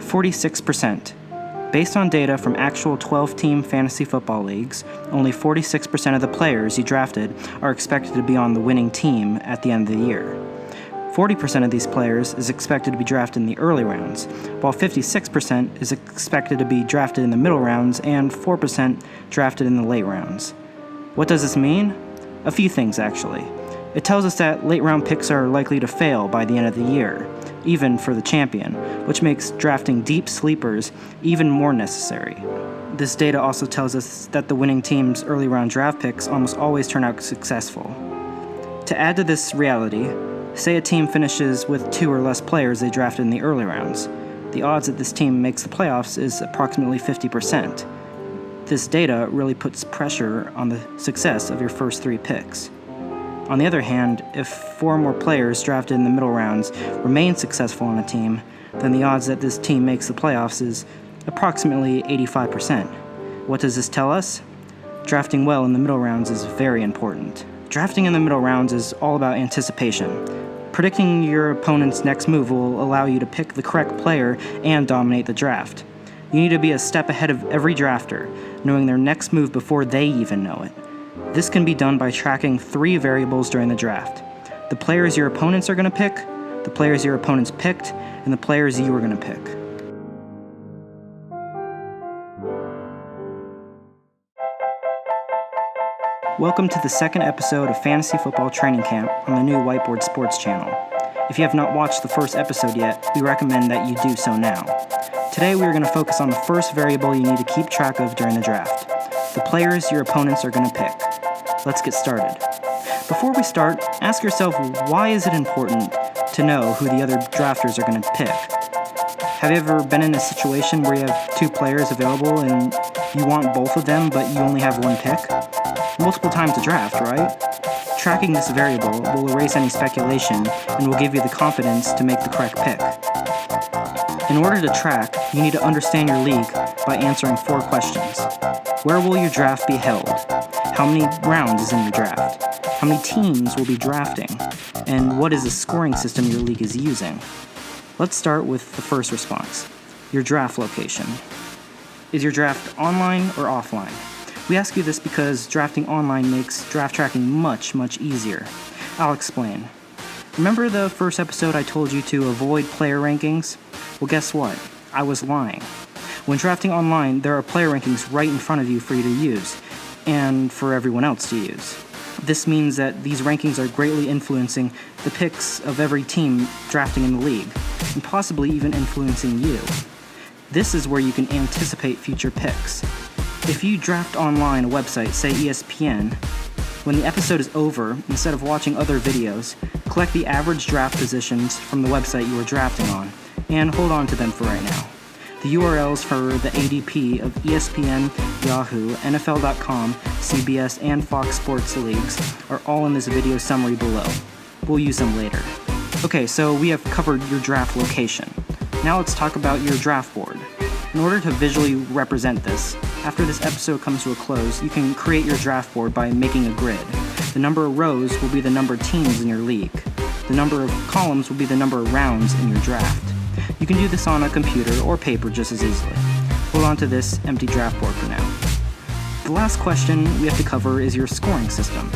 46%. Based on data from actual 12-team fantasy football leagues, only 46% of the players you drafted are expected to be on the winning team at the end of the year. 40% of these players is expected to be drafted in the early rounds, while 56% is expected to be drafted in the middle rounds and 4% drafted in the late rounds. What does this mean? A few things, actually. It tells us that late-round picks are likely to fail by the end of the year, even for the champion, which makes drafting deep sleepers even more necessary. This data also tells us that the winning team's early round draft picks almost always turn out successful. To add to this reality, say a team finishes with 2 or less players they drafted in the early rounds. The odds that this team makes the playoffs is approximately 50%. This data really puts pressure on the success of your first 3 picks. On the other hand, if 4 or more players drafted in the middle rounds remain successful on a team, then the odds that this team makes the playoffs is approximately 85%. What does this tell us? Drafting well in the middle rounds is very important. Drafting in the middle rounds is all about anticipation. Predicting your opponent's next move will allow you to pick the correct player and dominate the draft. You need to be a step ahead of every drafter, knowing their next move before they even know it. This can be done by tracking 3 variables during the draft: the players your opponents are going to pick, the players your opponents picked, and the players you are going to pick. Welcome to the second episode of Fantasy Football Training Camp on the new Whiteboard Sports Channel. If you have not watched the first episode yet, we recommend that you do so now. Today we are going to focus on the first variable you need to keep track of during the draft: the players your opponents are going to pick. Let's get started. Before we start, ask yourself, why is it important to know who the other drafters are going to pick? Have you ever been in a situation where you have 2 players available and you want both of them, but you only have 1 pick? Multiple times to draft, right? Tracking this variable will erase any speculation and will give you the confidence to make the correct pick. In order to track, you need to understand your league by answering 4 questions. Where will your draft be held? How many rounds is in your draft? How many teams will be drafting? And what is the scoring system your league is using? Let's start with the first response: your draft location. Is your draft online or offline? We ask you this because drafting online makes draft tracking much easier. I'll explain. Remember the first episode I told you to avoid player rankings? Well, guess what? I was lying. When drafting online, there are player rankings right in front of you for you to use, and for everyone else to use. This means that these rankings are greatly influencing the picks of every team drafting in the league, and possibly even influencing you. This is where you can anticipate future picks. If you draft online a website, say ESPN, when the episode is over, instead of watching other videos, collect the average draft positions from the website you are drafting on, and hold on to them for right now. The URLs for the ADP of ESPN, Yahoo, NFL.com, CBS, and Fox Sports leagues are all in this video summary below. We'll use them later. Okay, so we have covered your draft location. Now let's talk about your draft board. In order to visually represent this, after this episode comes to a close, you can create your draft board by making a grid. The number of rows will be the number of teams in your league. The number of columns will be the number of rounds in your draft. You can do this on a computer or paper just as easily. Hold on to this empty draft board for now. The last question we have to cover is your scoring system.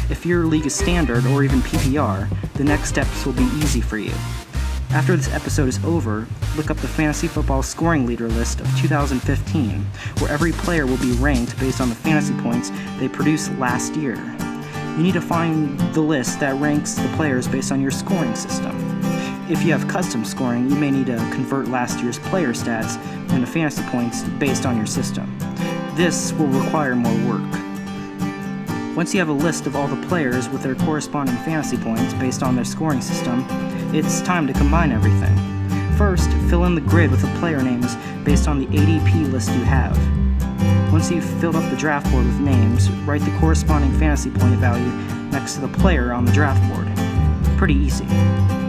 If your league is standard or even PPR, the next steps will be easy for you. After this episode is over, look up the Fantasy Football Scoring Leader list of 2015, where every player will be ranked based on the fantasy points they produced last year. You need to find the list that ranks the players based on your scoring system. If you have custom scoring, you may need to convert last year's player stats into fantasy points based on your system. This will require more work. Once you have a list of all the players with their corresponding fantasy points based on their scoring system, it's time to combine everything. First, fill in the grid with the player names based on the ADP list you have. Once you've filled up the draft board with names, write the corresponding fantasy point value next to the player on the draft board. Pretty easy.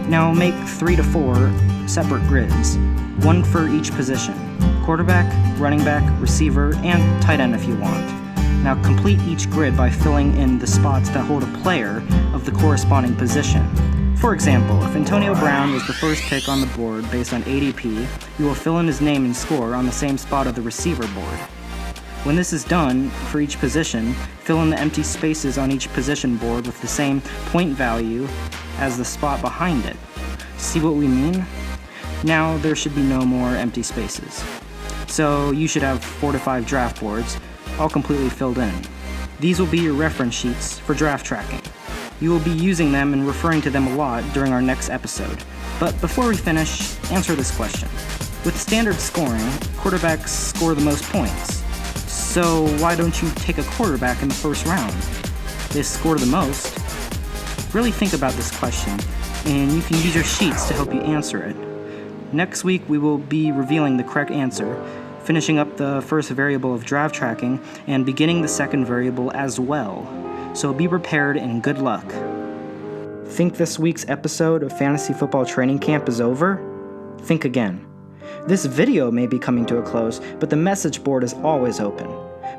Now make 3 to 4 separate grids, 1 for each position: quarterback, running back, receiver, and tight end if you want. Now complete each grid by filling in the spots that hold a player of the corresponding position. For example, if Antonio Brown was the first pick on the board based on ADP, you will fill in his name and score on the same spot of the receiver board. When this is done, for each position, fill in the empty spaces on each position board with the same point value as the spot behind it. See what we mean? Now there should be no more empty spaces. So you should have 4 to 5 draft boards, all completely filled in. These will be your reference sheets for draft tracking. You will be using them and referring to them a lot during our next episode. But before we finish, answer this question. With standard scoring, quarterbacks score the most points. So why don't you take a quarterback in the first round? They score the most. Really think about this question, and you can use your sheets to help you answer it. Next week, we will be revealing the correct answer, finishing up the first variable of draft tracking, and beginning the second variable as well. So be prepared and good luck. Think this week's episode of Fantasy Football Training Camp is over? Think again. This video may be coming to a close, but the message board is always open.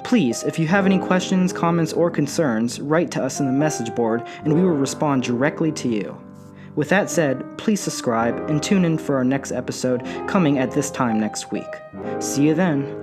Please, if you have any questions, comments, or concerns, write to us in the message board and we will respond directly to you. With that said, please subscribe and tune in for our next episode coming at this time next week. See you then.